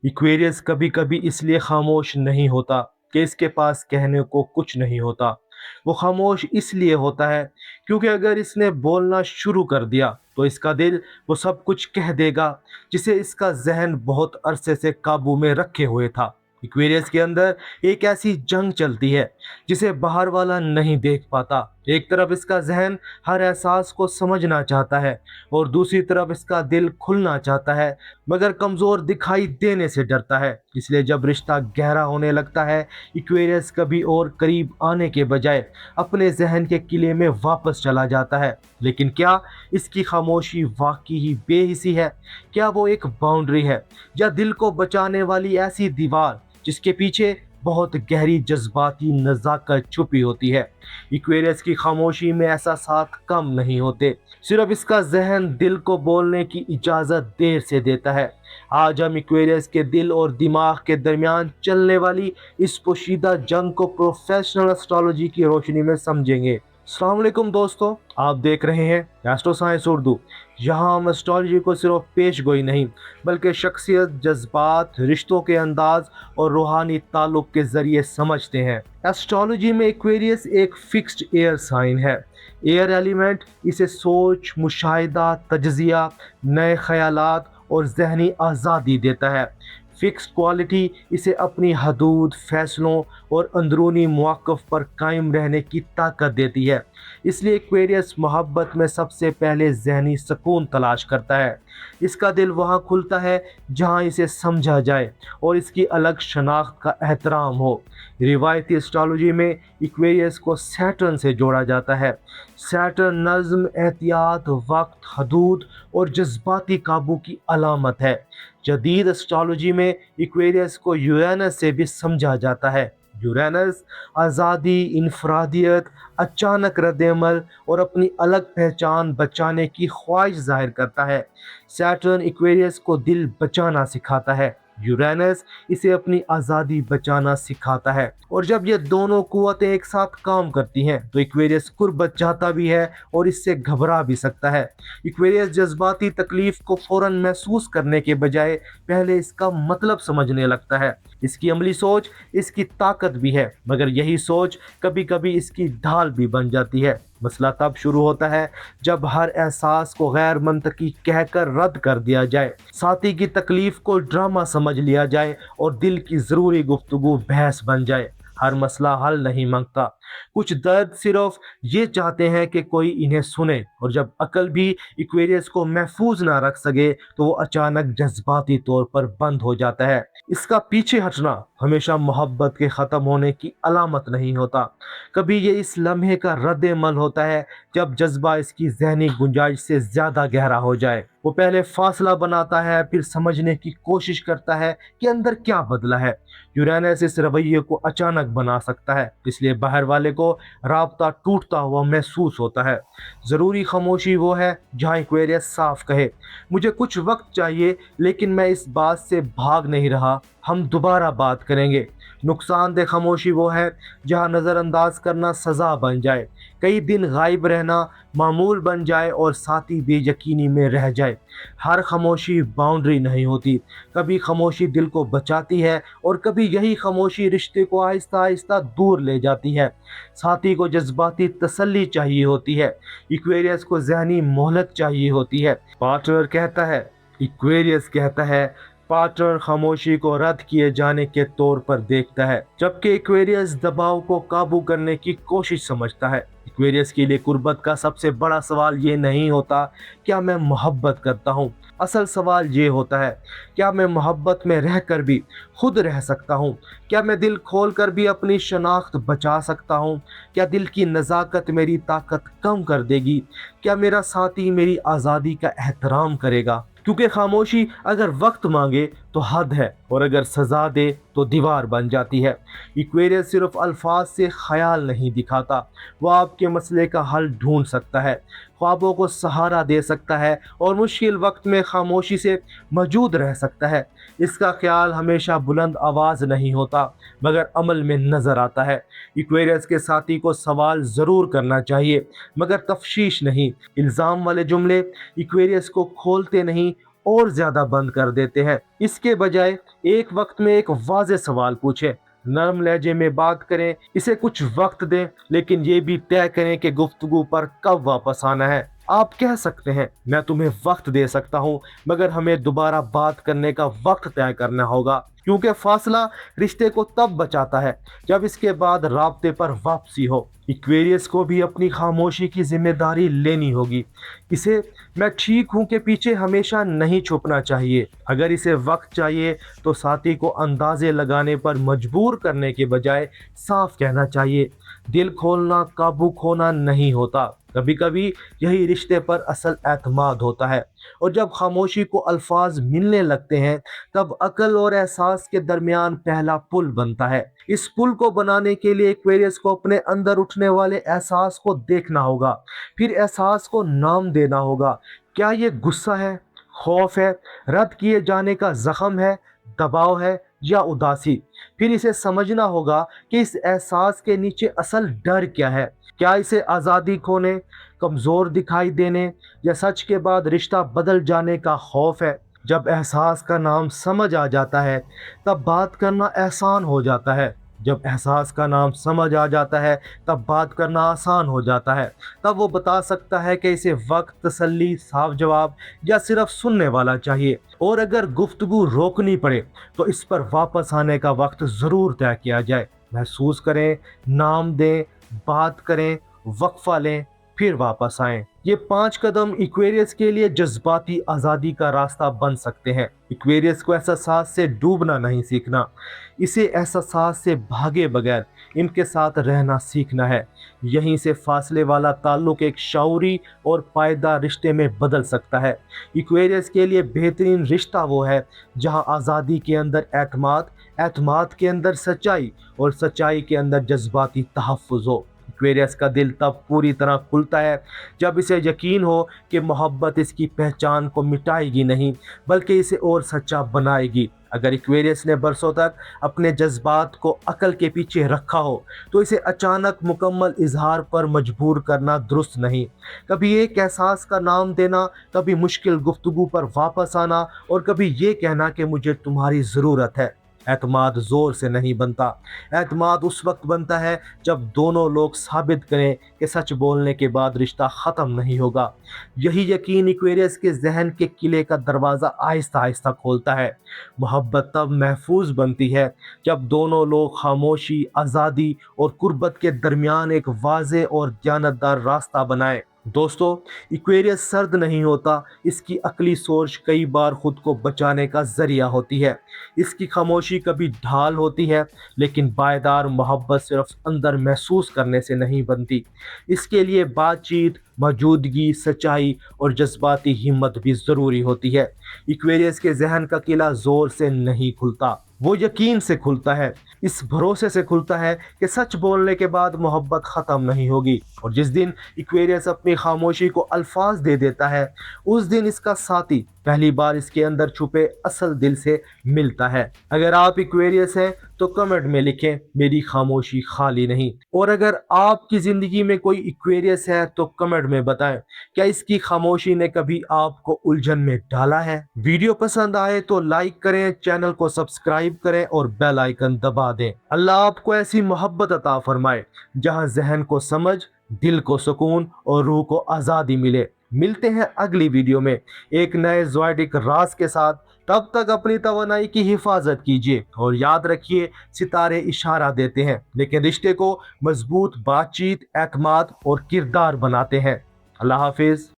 Aquarius कभी कभी इसलिए खामोश नहीं होता कि इसके पास कहने को कुछ नहीं होता। वो खामोश इसलिए होता है क्योंकि अगर इसने बोलना शुरू कर दिया तो इसका दिल वो सब कुछ कह देगा जिसे इसका जहन बहुत अरसे से काबू में रखे हुए था। इक्वेरियस के अंदर एक ऐसी जंग चलती है जिसे बाहर वाला नहीं देख पाता। एक तरफ इसका जहन हर एहसास को समझना चाहता है और दूसरी तरफ इसका दिल खुलना चाहता है, मगर कमजोर दिखाई देने से डरता है। इसलिए जब रिश्ता गहरा होने लगता है, इक्वेरियस कभी और करीब आने के बजाय अपने जहन के किले में वापस चला जाता है। लेकिन क्या इसकी खामोशी वाकई ही बेहिसी है? क्या वो एक बाउंड्री है या दिल को बचाने वाली ऐसी दीवार जिसके पीछे बहुत गहरी जज्बाती नज़ाकत छुपी होती है? इक्वेरियस की खामोशी में एहसासात कम नहीं होते, सिर्फ इसका जहन दिल को बोलने की इजाज़त देर से देता है। आज हम इक्वेरियस के दिल और दिमाग के दरमियान चलने वाली इस पोशीदा जंग को प्रोफेशनल एस्ट्रोलॉजी की रोशनी में समझेंगे। अस्सलाम वालेकुम दोस्तों, आप देख रहे हैं एस्ट्रो साइंस उर्दू। यहाँ हम एस्ट्रोलॉजी को सिर्फ पेश गोई नहीं बल्कि शख्सियत, जज्बात, रिश्तों के अंदाज और रूहानी ताल्लुक के ज़रिए समझते हैं। एस्ट्रोलॉजी में एक्वेरियस एक फिक्स्ड एयर साइन है। एयर एलिमेंट इसे सोच, मुशाहिदा, तज्जिया, नए ख्यालात और जहनी आज़ादी देता है। फिक्स्ड क्वालिटी इसे अपनी हदूद, फैसलों और अंदरूनी मौक़िफ़ पर कायम रहने की ताकत देती है। इसलिए एक्वेरियस मोहब्बत में सबसे पहले जहनी सुकून तलाश करता है। इसका दिल वहाँ खुलता है जहाँ इसे समझा जाए और इसकी अलग शनाख्त का एहतराम हो। रिवायती एस्ट्रोलॉजी में इक्वेरियस को सैटर्न से जोड़ा जाता है। सैटर्न नज़्म, एहतियात, वक्त, हदूद और जज्बाती काबू की अलामत है। जदीद एस्ट्रोलॉजी में इक्वेरियस को यूरेनस से भी समझा जाता है। यूरेनस आज़ादी, इनफरादियत, अचानक रद्द-ए-अमल और अपनी अलग पहचान बचाने की ख्वाहिश जाहिर करता है। सैटर्न इक्वेरियस को दिल बचाना सिखाता है, यूरेनस इसे अपनी आज़ादी बचाना सिखाता है। और जब ये दोनों कुव्वतें एक साथ काम करती हैं तो इक्वेरियस कुर्बत चाहता भी है और इससे घबरा भी सकता है। इक्वेरियस जज्बाती तकलीफ को फौरन महसूस करने के बजाय पहले इसका मतलब समझने लगता है। इसकी अमली सोच इसकी ताकत भी है, मगर यही सोच कभी कभी इसकी ढाल भी बन जाती है। मसला तब शुरू होता है जब हर एहसास को गैर मंतकी कहकर रद्द कर दिया जाए, साथी की तकलीफ को ड्रामा समझ लिया जाए और दिल की ज़रूरी गुफ्तगू बहस बन जाए। हर मसला हल नहीं मांगता, कुछ दर्द सिर्फ ये चाहते हैं कि कोई इन्हें सुने। और जब अकल भी इक्वेरियस को महफूज ना रख सके तो वो अचानक जज्बाती तौर पर बंद हो जाता है। इसका पीछे हटना हमेशा मोहब्बत के ख़त्म होने की अलामत नहीं होता, कभी ये इस लम्हे का रद्द-ए-अमल होता है जब जज्बा इसकी जहनी गुंजाइश से ज़्यादा गहरा हो जाए। वो पहले फासला बनाता है, फिर समझने की कोशिश करता है कि अंदर क्या बदला है। यूरेनस इस रवैये को अचानक बना सकता है, इसलिए बाहर वाले को राब्ता टूटता हुआ महसूस होता है। ज़रूरी खामोशी वो है जहाँ एक्वेरियस साफ कहे, मुझे कुछ वक्त चाहिए लेकिन मैं इस बात से भाग नहीं रहा, हम दोबारा बात करेंगे। नुकसानदेह खामोशी वो है जहाँ नज़रअंदाज करना सज़ा बन जाए, कई दिन गायब रहना मामूल बन जाए और साथी बेयकीनी में रह जाए। हर खामोशी बाउंड्री नहीं होती, कभी खामोशी दिल को बचाती है और कभी यही खामोशी रिश्ते को आहिस्ता आहिस्ता दूर ले जाती है। साथी को जज्बाती तसल्ली चाहिए होती है, इक्वेरियस को जहनी मोहलत चाहिए होती है। पार्टनर कहता है, इक्वेरियस कहता है, पार्टनर खामोशी को रद्द किए जाने के तौर पर देखता है, जबकि इक्वेरियस दबाव को काबू करने की कोशिश समझता है। इक्वेरियस के लिए कुर्बत का सबसे बड़ा सवाल ये नहीं होता क्या मैं मोहब्बत करता हूँ, असल सवाल ये होता है क्या मैं मोहब्बत में रहकर भी खुद रह सकता हूँ, क्या मैं दिल खोल कर भी अपनी शनाख्त बचा सकता हूँ, क्या दिल की नज़ाकत मेरी ताकत कम कर देगी, क्या मेरा साथी मेरी आज़ादी का एहतराम करेगा। क्योंकि खामोशी अगर वक्त मांगे तो हद है और अगर सज़ा दे तो दीवार बन जाती है। इक्वेरियस सिर्फ अल्फाज से ख्याल नहीं दिखाता, वो आपके मसले का हल ढूंढ सकता है, ख्वाबों को सहारा दे सकता है और मुश्किल वक्त में खामोशी से मौजूद रह सकता है। इसका ख्याल हमेशा बुलंद आवाज़ नहीं होता मगर अमल में नज़र आता है। इक्वेरियस के साथी को सवाल ज़रूर करना चाहिए मगर तफ्शीश नहीं। इल्ज़ाम वाले जुमले इक्वेरियस को खोलते नहीं, اور زیادہ بند کر دیتے ہیں۔ اس کے بجائے ایک وقت میں ایک واضح سوال پوچھیں، نرم لہجے میں بات کریں، اسے کچھ وقت دیں، لیکن یہ بھی طے کریں کہ گفتگو پر کب واپس آنا ہے۔ آپ کہہ سکتے ہیں میں تمہیں وقت دے سکتا ہوں، مگر ہمیں دوبارہ بات کرنے کا وقت طے کرنا ہوگا، کیونکہ فاصلہ رشتے کو تب بچاتا ہے جب اس کے بعد رابطے پر واپسی ہو۔ ایکویریس کو بھی اپنی خاموشی کی ذمہ داری لینی ہوگی۔ اسے میں ٹھیک ہوں کہ پیچھے ہمیشہ نہیں چھپنا چاہیے۔ اگر اسے وقت چاہیے تو ساتھی کو اندازے لگانے پر مجبور کرنے کے بجائے صاف کہنا چاہیے۔ دل کھولنا قابو کھونا نہیں ہوتا، کبھی کبھی یہی رشتے پر اصل اعتماد ہوتا ہے۔ اور جب خاموشی کو الفاظ ملنے لگتے ہیں تب عقل اور احساس کے درمیان پہلا پل بنتا ہے۔ اس پل کو بنانے کے لیے ایکویریس کو اپنے اندر اٹھنے والے احساس کو دیکھنا ہوگا، پھر احساس کو نام دینا ہوگا۔ کیا یہ غصہ ہے، خوف ہے، رد کیے جانے کا زخم ہے، دباؤ ہے یا اداسی؟ پھر اسے سمجھنا ہوگا کہ اس احساس کے نیچے اصل ڈر کیا ہے۔ کیا اسے آزادی کھونے، کمزور دکھائی دینے یا سچ کے بعد رشتہ بدل جانے کا خوف ہے؟ جب احساس کا نام سمجھ آ جاتا ہے تب بات کرنا آسان ہو جاتا ہے۔ جب احساس کا نام سمجھ آ جاتا ہے تب بات کرنا آسان ہو جاتا ہے۔ تب وہ بتا سکتا ہے کہ اسے وقت، تسلی، صاف جواب یا صرف سننے والا چاہیے۔ اور اگر گفتگو روکنی پڑے تو اس پر واپس آنے کا وقت ضرور طے کیا جائے۔ محسوس کریں، نام دیں، بات کریں، وقفہ لیں، پھر واپس آئیں۔ یہ 5 قدم ایکویریس کے لیے جذباتی آزادی کا راستہ بن سکتے ہیں۔ ایکویریس کو احساسات سے ڈوبنا نہیں سیکھنا، اسے احساسات سے بھاگے بغیر ان کے ساتھ رہنا سیکھنا ہے۔ یہیں سے فاصلے والا تعلق ایک شعوری اور پائیدار رشتے میں بدل سکتا ہے۔ ایکویریس کے لیے بہترین رشتہ وہ ہے جہاں آزادی کے اندر اعتماد، اعتماد کے اندر سچائی اور سچائی کے اندر جذباتی تحفظ ہو۔ ایکویریس کا دل تب پوری طرح کھلتا ہے جب اسے یقین ہو کہ محبت اس کی پہچان کو مٹائے گی نہیں بلکہ اسے اور سچا بنائے گی۔ اگر ایکویریس نے برسوں تک اپنے جذبات کو عقل کے پیچھے رکھا ہو تو اسے اچانک مکمل اظہار پر مجبور کرنا درست نہیں۔ کبھی ایک احساس کا نام دینا، کبھی مشکل گفتگو پر واپس آنا اور کبھی یہ کہنا کہ مجھے تمہاری ضرورت ہے۔ اعتماد زور سے نہیں بنتا، اعتماد اس وقت بنتا ہے جب دونوں لوگ ثابت کریں کہ سچ بولنے کے بعد رشتہ ختم نہیں ہوگا۔ یہی یقین ایکویریس کے ذہن کے قلعے کا دروازہ آہستہ آہستہ کھولتا ہے۔ محبت تب محفوظ بنتی ہے جب دونوں لوگ خاموشی، آزادی اور قربت کے درمیان ایک واضح اور دیانتدار راستہ بنائیں۔ دوستو، ایکویریس سرد نہیں ہوتا، اس کی عقلی سوچ کئی بار خود کو بچانے کا ذریعہ ہوتی ہے۔ اس کی خاموشی کبھی ڈھال ہوتی ہے، لیکن پائیدار محبت صرف اندر محسوس کرنے سے نہیں بنتی، اس کے لیے بات چیت، موجودگی، سچائی اور جذباتی ہمت بھی ضروری ہوتی ہے۔ ایکویریس کے ذہن کا قلعہ زور سے نہیں کھلتا، وہ یقین سے کھلتا ہے، اس بھروسے سے کھلتا ہے کہ سچ بولنے کے بعد محبت ختم نہیں ہوگی۔ اور جس دن ایکویریس اپنی خاموشی کو الفاظ دے دیتا ہے اس دن اس کا ساتھی پہلی بار اس کے اندر چھپے اصل دل سے ملتا ہے۔ اگر آپ ایکویریس ہیں تو کمنٹ میں لکھیں میری خاموشی خالی نہیں، اور اگر آپ کی زندگی میں کوئی ایکویریس ہے تو کمنٹ میں بتائیں کیا اس کی خاموشی نے کبھی آپ کو الجھن میں ڈالا ہے۔ ویڈیو پسند آئے تو لائک کریں، چینل کو سبسکرائب کریں اور بیل آئیکن دبا دیں۔ اللہ آپ کو ایسی محبت عطا فرمائے جہاں ذہن کو سمجھ، دل کو سکون اور روح کو آزادی ملے۔ ملتے ہیں اگلی ویڈیو میں ایک نئے زوائڈک راز کے ساتھ۔ تب تک اپنی توانائی کی حفاظت کیجیے اور یاد رکھیے ستارے اشارہ دیتے ہیں لیکن رشتے کو مضبوط بات چیت، اعتماد اور کردار بناتے ہیں۔ اللہ حافظ۔